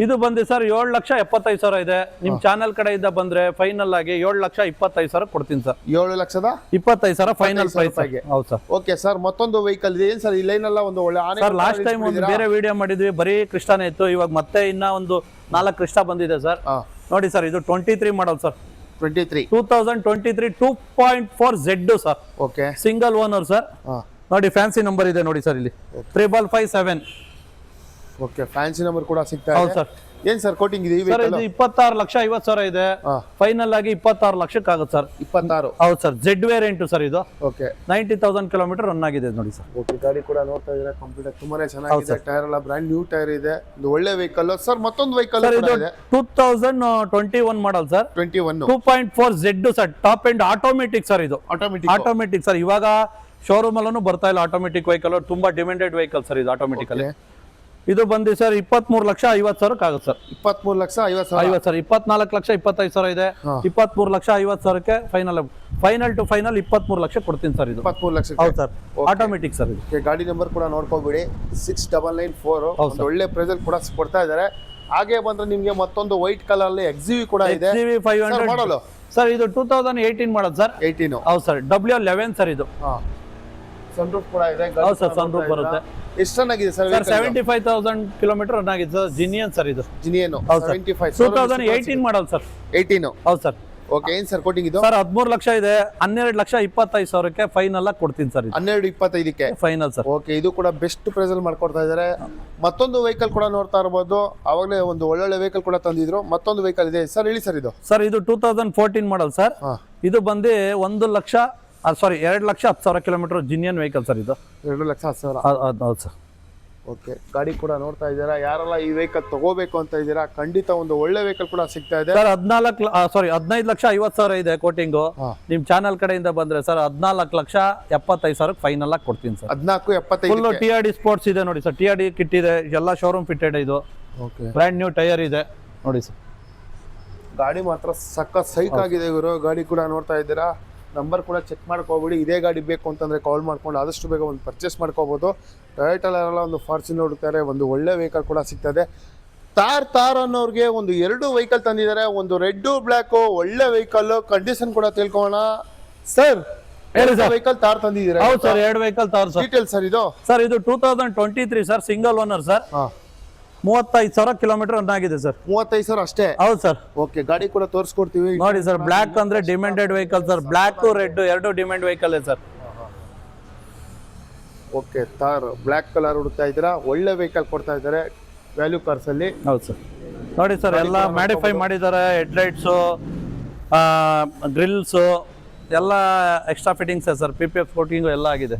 [SPEAKER 1] ಇದು ಬಂದು ಸರ್ 7,75,000 ಇದೆ. ನಿಮ್ ಚಾನೆಲ್ ಕಡೆಯಿಂದ ಬಂದ್ರೆ ಫೈನಲ್ ಆಗಿ 7,25,000 ಕೊಡ್ತೀನಿ ಸರ್.
[SPEAKER 2] 7,25,000
[SPEAKER 1] final price. ಹೌದು ಸರ್.
[SPEAKER 2] ಓಕೆ ಸರ್, ಮತ್ತೊಂದು ವೆಹಿಕಲ್ ಇದೆ. ಏನ್ ಸರ್ ಈ ಲೈನ್ ಎಲ್ಲ ಒಂದು ಒಳ್ಳೆ ಆನೆ
[SPEAKER 1] ಸರ್. ಲಾಸ್ಟ್ ಟೈಮ್ ಒಂದು ಬೇರೆ ವಿಡಿಯೋ ಮಾಡಿದ್ವಿ, ಬರೀ ಕ್ರಿಸ್ಟಾನೇ ಇತ್ತು. ಇವಾಗ ಮತ್ತೆ ಇನ್ನ ಒಂದು 4 ಕ್ರಿಸ್ಟಾ ಬಂದಿದೆ ಸರ್. ನೋಡಿ ಸರ್, ಇದು 23 model sir. 2023 2.4 Z sir.
[SPEAKER 2] Okay,
[SPEAKER 1] single owner sir. ನೋಡಿ ಫ್ಯಾನ್ಸಿ ನಂಬರ್ ಇದೆ ನೋಡಿ ಸರ್ ಇಲ್ಲಿ 3557.
[SPEAKER 2] ಓಕೆ, ಫ್ಯಾನ್ಸಿ ನಂಬರ್ ಕೂಡ ಸಿಗ್ತಾ
[SPEAKER 1] ಹೌದು
[SPEAKER 2] ಇದೆ
[SPEAKER 1] ಸರ್.
[SPEAKER 2] ಏನ್ ಸರ್ ಕೋಟಿಂಗ್ ಇದೆ?
[SPEAKER 1] ಸರ್ ಇದು 26,50,000 ಇದೆ. ಫೈನಲ್ ಆಗಿ 26 ಲಕ್ಷಕ್ಕೆ ಆಗುತ್ತೆ ಸರ್.
[SPEAKER 2] 26.
[SPEAKER 1] ಹೌದು ಸರ್. Z ವೇರಿಯಂಟ್ ಸರ್ ಇದು.
[SPEAKER 2] ಓಕೆ,
[SPEAKER 1] 90,000 ಕಿಲೋಮೀಟರ್ ರನ್ ಆಗಿದೆ ನೋಡಿ ಸರ್.
[SPEAKER 2] ಓಕೆ, ಗಾಡಿ ಕೂಡ ನೋಡ್ತಾ ಇದ್ರೆ ಕಂಪ್ಲೀಟ್ ತುಂಬಾನೇ ಚೆನ್ನಾಗಿದೆ. ಟೈರ್ ಎಲ್ಲ ಬ್ರಾಂಡ್ ನ್ಯೂ ಟೈರ್ ಇದೆ. ಒಂದು ಒಳ್ಳೆ ವೆಹಿಕಲ್ ಸರ್. ಮತ್ತೊಂದು ವೆಹಿಕಲ್
[SPEAKER 1] ಇದೆ 2021 model sir.
[SPEAKER 2] 21
[SPEAKER 1] 2.4 Z sir. Top end automatic sir. ಇದು ಆಟೋಮೆಟಿಕ್ ಸರ್. ಇವಾಗ ಶೋರೂಮ್ ಅಲ್ಲೂ ಬರ್ತಾ ಇಲ್ಲ ಆಟೋಮೆಟಿಕ್ ವೆಹಿಕಲ್. ತುಂಬಾ ಡಿಮ್ಯಾಂಡೆಡ್ ವೆಹಿಕಲ್ ಸರ್ ಇದು ಆಟೋಮೆಟಿಕ್ ಅಲ್ಲಿ. ಇದು ಬಂದು ಸರ್ 23,50,000 ಆಗುತ್ತೆ ಸರ್.
[SPEAKER 2] 23,50,000
[SPEAKER 1] ಸರ್. 24,25,000 ಇದೆ. 23,50,000ಕ್ಕೆ ಫೈನಲ್ ಟು ಫೈನಲ್ 23 ಲಕ್ಷ ಕೊಡ್ತೀನಿ ಸರ್ ಇದು.
[SPEAKER 2] 23 ಲಕ್ಷ.
[SPEAKER 1] ಹೌದು ಸರ್. ಆಟೋಮೆಟಿಕ್ ಸರ್ ಇದು.
[SPEAKER 2] ಗಾಡಿ ನಂಬರ್ ಕೂಡ ನೋಡ್ಕೋಬೇಡಿ, 6994. ಒಂದು ಒಳ್ಳೆ ಪ್ರೈಸ್ ಅಲ್ಲಿ ಕೂಡ ಕೊಡ್ತಾ ಇದ್ದಾರೆ. ಹಾಗೆ ಬಂದ್ರೆ ನಿಮ್ಗೆ ಮತ್ತೊಂದು ವೈಟ್ ಕಲರ್ ಅಲ್ಲಿ XUV ಕೂಡ ಇದೆ.
[SPEAKER 1] XUV 500 model sir. ಇದು 2018 ಮಾಡಲ್ ಸರ್.
[SPEAKER 2] 18.
[SPEAKER 1] ಹೌದು ಸರ್. W11 ಸರ್ ಇದು.
[SPEAKER 2] ಸನ್ರೂಫ್ ಕೂಡ ಇದೆ.
[SPEAKER 1] ಹೌದು ಸರ್. ಸನ್ರೂಫ್ ಬರುತ್ತೆ.
[SPEAKER 2] ಎಷ್ಟು ರನ್ ಆಗಿದೆ ಸರ್?
[SPEAKER 1] 75,000 ಕಿಲೋಮೀಟರ್ ರನ್ ಆಗಿದೆ ಸರ್. ಜಿನಿಯನ್ ಸರ್ ಇದು.
[SPEAKER 2] ಜಿನಿಯನ್ 75.
[SPEAKER 1] 2018 model sir.
[SPEAKER 2] 18.
[SPEAKER 1] ಹೌದು ಸರ್.
[SPEAKER 2] ಓಕೆ, ಏನ್ ಸರ್ ಕೋಟಿಂಗ್ ಇದು?
[SPEAKER 1] ಸರ್ 13 ಲಕ್ಷ ಇದೆ. 12,25,000ಕ್ಕೆ ಫೈನಲ್ ಆಗಿ ಕೊಡ್ತೀನಿ ಸರ್.
[SPEAKER 2] 12,25ಕ್ಕೆ
[SPEAKER 1] ಫೈನಲ್ ಸರ್.
[SPEAKER 2] ಓಕೆ, ಇದು ಕೂಡ ಬೆಸ್ಟ್ ಪ್ರೈಸ್ ಅಲ್ಲಿ ಮಾಡ್ಕೊಡ್ತಾ ಇದ್ದಾರೆ. ಮತ್ತೊಂದು ವೆಹಿಕಲ್ ಕೂಡ ನೋಡ್ತಾ ಇರಬಹುದು. ಅವಾಗಲೇ ಒಂದು ಒಳ್ಳೊಳ್ಳೆ ವೆಹಿಕಲ್ ಕೂಡ ತಂದಿದ್ರು. ಮತ್ತೊಂದು ವೆಹಿಕಲ್ ಇದೆ ಸರ್, ಹೇಳಿ ಸರ್ ಇದು.
[SPEAKER 1] ಸರ್ ಇದು 2014 ಮಾಡಲ್ ಸರ್. ಇದು ಬಂದು 2,10,000 ಕಿಲೋಮೀಟರ್ ಜಿನಿಯನ್ ವೆಹಿಕಲ್ ಸರ್ ಇದು.
[SPEAKER 2] 2,10,000.
[SPEAKER 1] ಹೌದು ಸರ್.
[SPEAKER 2] ಓಕೆ, ಗಾಡಿ ಕೂಡ ನೋಡ್ತಾ ಇದ್ದೀರಾ. ಯಾರೆಲ್ಲ ಈ ವೆಹಿಕಲ್ ತಗೋಬೇಕು ಅಂತ ಇದ್ದೀರಾ, ಖಂಡಿತ ಒಂದು ಒಳ್ಳೆ ವೆಹಿಕಲ್ ಕೂಡ ಸಿಗ್ತಾ ಇದೆ
[SPEAKER 1] ಸರ್. 15,50,000 ಇದೆ ಕೋಟಿಂಗು. ನಿಮ್ ಚಾನಲ್ ಕಡೆಯಿಂದ ಬಂದ್ರೆ ಸರ್ 14,75,000 ಫೈನಲ್ ಆಗಿ ಕೊಡ್ತೀನಿ ಸರ್.
[SPEAKER 2] 14,75.
[SPEAKER 1] ಫುಲ್ TRD ಸ್ಪೋರ್ಟ್ಸ್ ಇದೆ ನೋಡಿ ಸರ್. TRD ಕಿಟ್ ಇದೆ. ಎಲ್ಲ ಶೋರೂಮ್ ಫಿಟೆಡ್ ಇದು.
[SPEAKER 2] ಓಕೆ,
[SPEAKER 1] ಬ್ರ್ಯಾಂಡ್ ನ್ಯೂ ಟೈರ್ ಇದೆ ನೋಡಿ ಸರ್.
[SPEAKER 2] ಗಾಡಿ ಮಾತ್ರ ಸಕ್ಕ ಸೈಕ್ ಆಗಿದೆ ಇವರು. ಗಾಡಿ ಕೂಡ ನೋಡ್ತಾ ಇದ್ದೀರಾ. ನಂಬರ್ ಕೂಡ ಚೆಕ್ ಮಾಡ್ಕೋಬೇಡಿ. ಇದೇ ಗಾಡಿ ಬೇಕು ಅಂತಂದ್ರೆ ಕಾಲ್ ಮಾಡ್ಕೊಂಡು ಆದಷ್ಟು ಬೇಗ ಒಂದು ಪರ್ಚೇಸ್ ಮಾಡ್ಕೋಬಹುದು. ಟೊಯೋಟಲ್ಲ ಒಂದು ಫಾರ್ಚುನರ್ ಹುಡುಕ್ತಾರೆ. ಒಂದು ಒಳ್ಳೆ ವೆಹಿಕಲ್ ಕೂಡ ಸಿಗ್ತದೆ. ತಾರ್ ಅನ್ನೋರ್ಗೆ ಒಂದು 2 ವೆಹಿಕಲ್ ತಂದಿದ್ದಾರೆ. ಒಂದು ರೆಡ್ ಬ್ಲ್ಯಾಕ್ ಒಳ್ಳೆ ವೆಹಿಕಲ್. ಕಂಡೀಷನ್ ಕೂಡ ತಿಳ್ಕೊಳ್ಳೋಣ ಸರ್. ಹೇಳಿ ಸರ್, ವೆಹಿಕಲ್ ತಾರ್ ತಂದಿದ್ದೀರಾ?
[SPEAKER 1] ಹೌದು ಸರ್. 2 ವೆಹಿಕಲ್ ತಾರ್ ಸರ್.
[SPEAKER 2] ಡೀಟೇಲ್ ಸರ್ ಇದು?
[SPEAKER 1] ಸರ್ ಇದು 2023 sir. Single owner sir. 35,000 kilometre run ಆಗಿದೆ ಸರ್.
[SPEAKER 2] 35,000 ಅಷ್ಟೇ?
[SPEAKER 1] ಹೌದು ಸರ್.
[SPEAKER 2] ಓಕೆ, ಗಾಡಿ ಕೂಡ ತೋರಿಸ್ಕೊಡ್ತೀವಿ
[SPEAKER 1] ನೋಡಿ ಸರ್. ಬ್ಲ್ಯಾಕ್ ಅಂದ್ರೆ demanded vehicle sir. Black red 2 demand vehicle ಇದೆ ಸರ್.
[SPEAKER 2] ಓಕೆ, ತಾರ್ ಬ್ಲ್ಯಾಕ್ ಕಲರ್ ಹುಡುಕ್ತಾ ಇದ್ದೀರಾ. ಒಳ್ಳೆ ವೆಹಿಕಲ್ ಕೊಡ್ತಾ ಇದ್ದಾರೆ ವ್ಯಾಲ್ಯೂ ಕಾರ್ಸ್ ಅಲ್ಲಿ.
[SPEAKER 1] ಹೌದು ಸರ್. ನೋಡಿ ಸರ್, ಎಲ್ಲ ಮಾಡಿಫೈ ಮಾಡಿದ್ದಾರೆ. ಹೆಡ್ಲೈಟ್ಸು, ಗ್ರಿಲ್ಸು ಎಲ್ಲ extra fittings sir. PPF coating ಎಲ್ಲ ಆಗಿದೆ.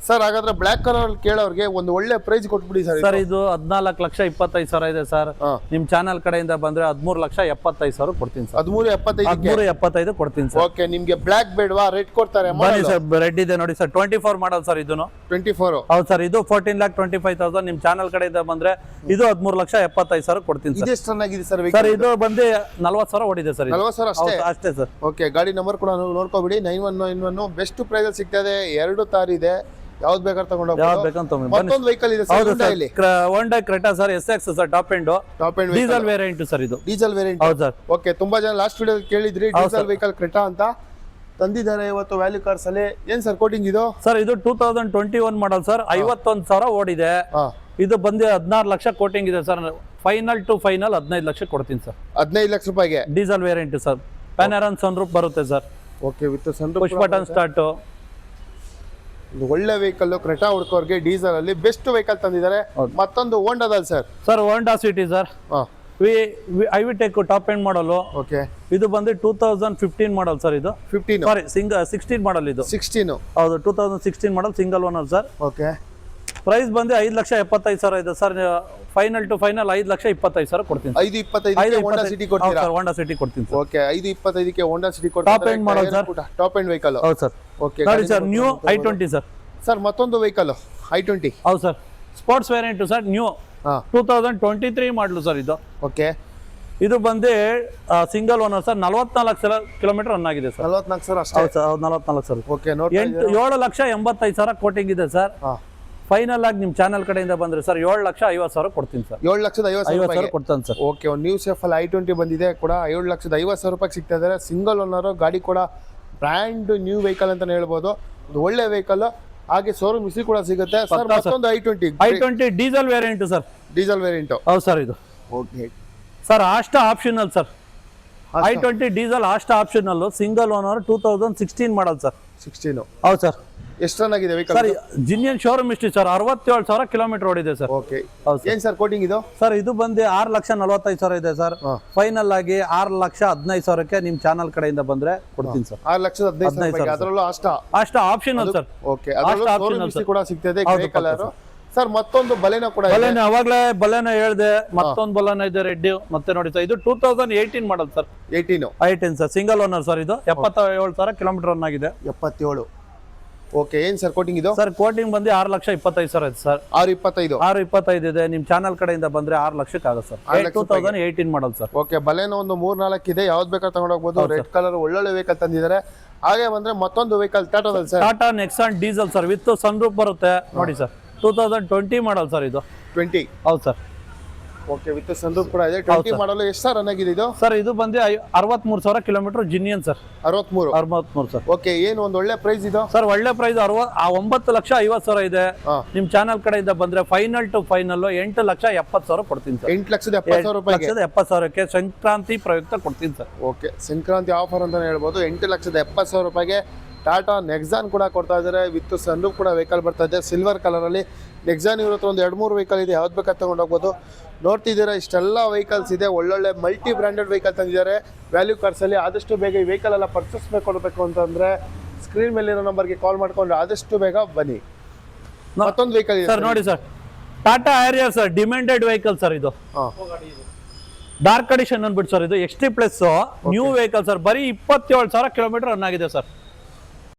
[SPEAKER 2] ಸರ್ ಹಾಗಾದ್ರೆ ಬ್ಲಾಕ್ ಕಲರ್ ಕೇಳೋರ್ಗೆ ಒಂದು ಒಳ್ಳೆ ಪ್ರೈಸ್ ಕೊಟ್ಬಿಡಿ ಸರ್.
[SPEAKER 1] ಸರ್ ಇದು 14,25,000 ಇದೆ ಸರ್. ನಿಮ್ ಚಾನಲ್ ಕಡೆಯಿಂದ ಬಂದ್ರೆ 13,75,000 ಕೊಡ್ತೀನಿ ಸರ್. 13,75 ಕೊಡ್ತೀನಿ ಸರ್.
[SPEAKER 2] ಓಕೆ, ನಿಮ್ಗೆ ಬ್ಲಾಕ್ ಬೇಡವಾ, ರೆಡ್ ಕೊಡ್ತಾರೆ?
[SPEAKER 1] ಬನ್ನಿ ಸರ್, ರೆಡ್ ಇದೆ ನೋಡಿ ಸರ್. 24 ಮಾಡಲ್ ಸರ್ ಇದನ್ನು.
[SPEAKER 2] 24
[SPEAKER 1] ಹೌದು ಸರ್. ಇದು 14,25,000 ನಿಮ್ ಚಾನಲ್ ಕಡೆಯಿಂದ ಬಂದ್ರೆ ಇದು 13,75,000 ಕೊಡ್ತೀನಿ ಸರ್.
[SPEAKER 2] ಇದೆಷ್ಟು ಚೆನ್ನಾಗಿದೆ ಸರ್?
[SPEAKER 1] ಸರ್ ಇದು ಬಂದು 40,000 ಓಡಿದೆ ಸರ್.
[SPEAKER 2] 40,000 ಅಷ್ಟೇ?
[SPEAKER 1] ಅಷ್ಟೇ ಸರ್.
[SPEAKER 2] ಓಕೆ, ಗಾಡಿ ನಂಬರ್ ಕೂಡ ನೋಡ್ಕೊಬಿಡಿ. 9191 ಬೆಸ್ಟ್ ಪ್ರೈಸ್ ಸಿಗ್ತದೆ. 2 ತಾರ್ ಇದೆ, ಯಾವ್ದು ಬೇಕಾದ್ರೆ ತಗೊಂಡು
[SPEAKER 1] ಯಾವ್ದು ಬೇಕಂತ
[SPEAKER 2] ಮತ್ತೊಂದು ವೆಹಿಕಲ್ ಇದೆ sir.
[SPEAKER 1] Honda Creta sir, SX sir, top end diesel variant sir. ಇದು
[SPEAKER 2] ಡೀಸೆಲ್ ವೇರಿಯಂಟ್.
[SPEAKER 1] ಹೌದು ಸರ್.
[SPEAKER 2] ಓಕೆ, ತುಂಬಾ ಜನ ಲಾಸ್ಟ್ ವಿಡಿಯೋ ಕೇಳಿದ್ರಿ ಡೀಸೆಲ್ ವೆಹಿಕಲ್ ಕ್ರೆಟಾ ಅಂತ ತಂದಿದ್ದಾರೆ ಇವತ್ತು ವ್ಯಾಲ್ಯೂ ಕಾರ್ಸ್ ಅಲ್ಲಿ. ಏನ್ ಸರ್ ಕೋಟಿಂಗ್ ಇದು?
[SPEAKER 1] ಸರ್ ಇದು 2021 ಮಾಡಲ್ ಸರ್. 51,000 ಓಡಿದೆ. ಇದು ಬಂದು 16 ಲಕ್ಷ ಕೋಟಿಂಗ್ ಇದೆ sir. Final to final 15 lakh ಕೊಡ್ತೀನಿ ಸರ್.
[SPEAKER 2] 15 ಲಕ್ಷ ರೂಪಾಯಿಗೆ
[SPEAKER 1] diesel variant sir. Panoramic sunroof ಬರುತ್ತೆ sir.
[SPEAKER 2] Okay, with sunroof,
[SPEAKER 1] push button start.
[SPEAKER 2] ಒಳ್ಳೆ ವೆಹಿಕಲ್ ಕ್ರೆಟಾ ಹುಡ್ಕೋರ್ಗೆ ಡೀಸೆಲ್ ಅಲ್ಲಿ ಬೆಸ್ಟ್ ವೆಹಿಕಲ್ ತಂದಿದ್ದಾರೆ. ಮತ್ತೊಂದು ಹೋಂಡಾದಲ್ಲಿ sir.
[SPEAKER 1] Sir Honda City sir. I-VTEC top end model.
[SPEAKER 2] Okay,
[SPEAKER 1] ಇದು ಬಂದು 2015 ಮಾಡಲ್ ಸರ್. ಇದು
[SPEAKER 2] 15
[SPEAKER 1] ಸಾರಿ 16 ಮಾಡಲ್. ಇದು
[SPEAKER 2] 16
[SPEAKER 1] ಹೌದು, 2016 model, single owner sir.
[SPEAKER 2] Okay,
[SPEAKER 1] price ಬಂದು 5,75,000 ಇದೆ ಸರ್. ಫೈನಲ್ ಟು ಫೈನಲ್ 5,25,000 ಕೊಡ್ತೀನಿ.
[SPEAKER 2] 5,25 ಹೋಂಡಾ ಸಿಟಿ ಕೊಡ್ತೀರಾ?
[SPEAKER 1] ಹೋಂಡಾ ಸಿಟಿ ಕೊಡ್ತೀನಿ ಸರ್.
[SPEAKER 2] ಓಕೆ, 5,25ಕ್ಕೆ ಹೋಂಡಾ ಸಿಟಿ ಕೊಡ್ತೀರಾ?
[SPEAKER 1] Top end model sir.
[SPEAKER 2] Top end vehicle.
[SPEAKER 1] ಹೌದು ಸರ್.
[SPEAKER 2] ಓಕೆ,
[SPEAKER 1] ನೋಡಿ sir, new i20 sir.
[SPEAKER 2] Sir ಮತ್ತೊಂದು ವೆಹಿಕಲ್ i20.
[SPEAKER 1] ಹೌದು sir, sports variant sir. New 2023 ಮಾಡಲು ಸರ್ ಇದು.
[SPEAKER 2] ಓಕೆ,
[SPEAKER 1] ಇದು ಬಂದು single owner sir. 44,000 kilometre run ಆಗಿದೆ ಸರ್.
[SPEAKER 2] 44,000 ಅಷ್ಟೇ?
[SPEAKER 1] ಹೌದು ಸರ್, 44,000.
[SPEAKER 2] ಓಕೆ,
[SPEAKER 1] 7,85,000 ಕೋಟಿಂಗ್ ಇದೆ ಸರ್. ಫೈನಲ್ ಆಗಿ ನಿಮ್ ಚಾನಲ್ ಕಡೆಯಿಂದ ಬಂದ್ರೆ ಸರ್ 7,50,000 ಕೊಡ್ತೀನಿ ಸರ್.
[SPEAKER 2] 7,50,000
[SPEAKER 1] ಕೊಡ್ತಾನೆ ಸರ್.
[SPEAKER 2] ಓಕೆ, ಒಂದು ನ್ಯೂ ಸೇಫ್ ಅಲ್ಲಿ i20 ಬಂದಿದೆ ಕೂಡ 7,50,000 ರೂಪಾಯಿ ಸಿಗ್ತಾ ಇದ್ದಾರೆ. ಸಿಂಗಲ್ ಓನರ್ ಗಾಡಿ ಕೂಡ ಬ್ರ್ಯಾಂಡ್ ನ್ಯೂ ವೆಹಿಕಲ್ ಅಂತಾನೆ ಹೇಳ್ಬೋದು. ಒಂದು ಒಳ್ಳೆ ವೆಹಿಕಲ್. ಹಾಗೆ ಶೋರೂಮ್ ಹಿಸ್ಟ್ರಿ ಕೂಡ ಸಿಗುತ್ತೆ ಸರ್. ಮತ್ತೊಂದು i20
[SPEAKER 1] diesel variant sir.
[SPEAKER 2] Diesel variant.
[SPEAKER 1] ಹೌದು ಸರ್. ಇದು
[SPEAKER 2] okay
[SPEAKER 1] sir, Asta optional sir. i20 diesel Asta optional, single owner, 2016 model sir.
[SPEAKER 2] 16.
[SPEAKER 1] ಹೌದು ಸರ್.
[SPEAKER 2] ಎಷ್ಟು ರನ್ ಆಗಿದೆ vehicle
[SPEAKER 1] sir? ಜಿನಿಯನ್ showroom history sir. 67,000 kilometre ಓಡಿದೆ ಸರ್.
[SPEAKER 2] ಓಕೆ,
[SPEAKER 1] ಹೌದು ಸರ್.
[SPEAKER 2] ಏನ್ ಸರ್ ಕೋಟಿಂಗ್ ಇದು?
[SPEAKER 1] ಸರ್ ಇದು ಬಂದು 6,45,000 ಇದೆ ಸರ್. ಫೈನಲ್ ಆಗಿ 6,15,000ಕ್ಕೆ ನಿಮ್ ಚಾನಲ್ ಕಡೆಯಿಂದ ಬಂದ್ರೆ ಕೊಡ್ತೀನಿ ಸರ್.
[SPEAKER 2] 6,15,000 ಅದರಲ್ಲೂ
[SPEAKER 1] ಅಷ್ಟ ಆಪ್ಷನಲ್ ಸರ್.
[SPEAKER 2] ಓಕೆ, ಅದರಲ್ಲೂ ಶೋರೂಮ್ ಹಿಸ್ಟ್ರಿ ಕೂಡ ಸಿಗ್ತದೆ. Grey colour sir. ಮತ್ತೊಂದು ಬಲೆನೋ ಕೂಡ ಇದೆ.
[SPEAKER 1] ಅವಾಗಲೇ ಬಲೆನೋ ಹೇಳ್ದೆ. ಮತ್ತೊಂದು ಬಲೆನೋ ಇದೆ ರೆಡ್. ಮತ್ತೆ ನೋಡಿ ಸರ್, ಇದು 2018 model sir. 18 sir. Single owner sir. ಇದು 77,000 ಕಿಲೋಮೀಟರ್ ರನ್ ಆಗಿದೆ.
[SPEAKER 2] 77. ಓಕೆ, ಏನ್ ಸರ್ ಕೋಟಿಂಗ್ ಇದು?
[SPEAKER 1] ಸರ್ ಕೋಟಿಂಗ್ ಬಂದು 6,25,000 ಇದೆ ಸರ್. 6,25 ಇದೆ. ನಿಮ್ ಚಾನಲ್ ಕಡೆಯಿಂದ ಬಂದ್ರೆ 6 ಲಕ್ಷಕ್ಕೆ ಆಗುತ್ತೆ sir. 2018 model sir.
[SPEAKER 2] Okay, Baleno ಒಂದು 3-4 ಇದೆ, ಯಾವ್ದು ಬೇಕಾದ್ರೆ ತಗೊಂಡು ಹೋಗ್ಬೋದು. ರೆಡ್ ಕಲರ್ ಒಳ್ಳೊಳ್ಳೆ ವೆಹಿಕಲ್ ತಂದಿದ್ದಾರೆ. ಹಾಗೆ ಬಂದ್ರೆ ಮತ್ತೊಂದು ವೆಹಿಕಲ್ ಟಾಟಾದಲ್ಲಿ sir.
[SPEAKER 1] Tata Nexon diesel sir, with sunroof ಬರುತ್ತೆ ನೋಡಿ ಸರ್. 2020 model sir. ಇದು
[SPEAKER 2] 20.
[SPEAKER 1] ಹೌದು ಸರ್.
[SPEAKER 2] ಓಕೆ, ವಿತ್ ಸನ್ರೂಫ್ ಕೂಡ ಇದೆ. 20 ಮಾಡಲು ಎಷ್ಟು ಸರ್ ರನ್ ಆಗಿದೆ ಇದು?
[SPEAKER 1] ಸರ್ ಇದು ಬಂದು 63,000 ಕಿಲೋಮೀಟರ್ ಜಿನಿಯನ್ ಸರ್. 63 ಸರ್.
[SPEAKER 2] ಓಕೆ, ಏನು ಒಂದು ಒಳ್ಳೆ ಪ್ರೈಸ್ ಇದು
[SPEAKER 1] ಸರ್? ಒಳ್ಳೆ ಪ್ರೈಸ್ 9,50,000 ಇದೆ. ನಿಮ್ ಚಾನಲ್ ಕಡೆಯಿಂದ ಬಂದ್ರೆ ಫೈನಲ್ ಟು ಫೈನಲ್ 8,70,000 ಕೊಡ್ತೀನಿ ಸರ್.
[SPEAKER 2] 8,70,000
[SPEAKER 1] ಸಂಕ್ರಾಂತಿ ಪ್ರಯುಕ್ತ ಕೊಡ್ತೀನಿ ಸರ್.
[SPEAKER 2] ಓಕೆ, ಸಂಕ್ರಾಂತಿ ಆಫರ್ ಅಂತಾನೆ ಹೇಳ್ಬೋದು. 8,70,000 ರೂಪಾಯಿಗೆ ಟಾಟಾ ನೆಕ್ಸಾನ್ ಕೂಡ ಕೊಡ್ತಾ ಇದ್ದಾರೆ. ವಿತ್ ಸನ್ರೂಫ್ ಕೂಡ ವೆಹಿಕಲ್ ಬರ್ತಾ ಇದೆ ಸಿಲ್ವರ್ ಕಲರ್ ಅಲ್ಲಿ. ನೆಕ್ಸಾನ್ ಇವ್ರ ಹತ್ರ ಒಂದು 2-3 ವೆಹಿಕಲ್ ಇದೆ, ಯಾವ್ದು ಬೇಕಾದ್ರೆ ತಗೊಂಡು ಹೋಗ್ಬೋದು. ನೋಡ್ತಿದ್ದೀರಾ, ಇಷ್ಟೆಲ್ಲ ವೆಹಿಕಲ್ಸ್ ಇದೆ. ಒಳ್ಳೊಳ್ಳೆ ಮಲ್ಟಿ ಬ್ರ್ಯಾಂಡೆಡ್ ವೆಹಿಕಲ್ ತಂದಿದ್ದಾರೆ ವ್ಯಾಲ್ಯೂ ಕಾರ್ಸ್ ಅಲ್ಲಿ. ಆದಷ್ಟು ಬೇಗ ಈ ವೆಹಿಕಲ್ ಎಲ್ಲ ಪರ್ಚೇಸ್ ಮಾಡಬೇಕು ಅಂತಂದ್ರೆ ಸ್ಕ್ರೀನ್ ಮೇಲಿರೋ ನಂಬರ್ಗೆ ಕಾಲ್ ಮಾಡ್ಕೊಂಡ್ರೆ ಆದಷ್ಟು ಬೇಗ ಬನ್ನಿ. ಮತ್ತೊಂದು ವೆಹಿಕಲ್ ಇದೆ
[SPEAKER 1] ಸರ್. ನೋಡಿ sir, Tata Harrier sir. Demanded vehicle sir. ಇದು ಡಾರ್ಕ್ ಅಡಿಷನ್ ಅಂದ್ಬಿಟ್ಟು ಸರ್. ಇದು XT plus new vehicle sir. ಬರೀ 27,000 ಕಿಲೋಮೀಟರ್ ರನ್ ಆಗಿದೆ ಸರ್.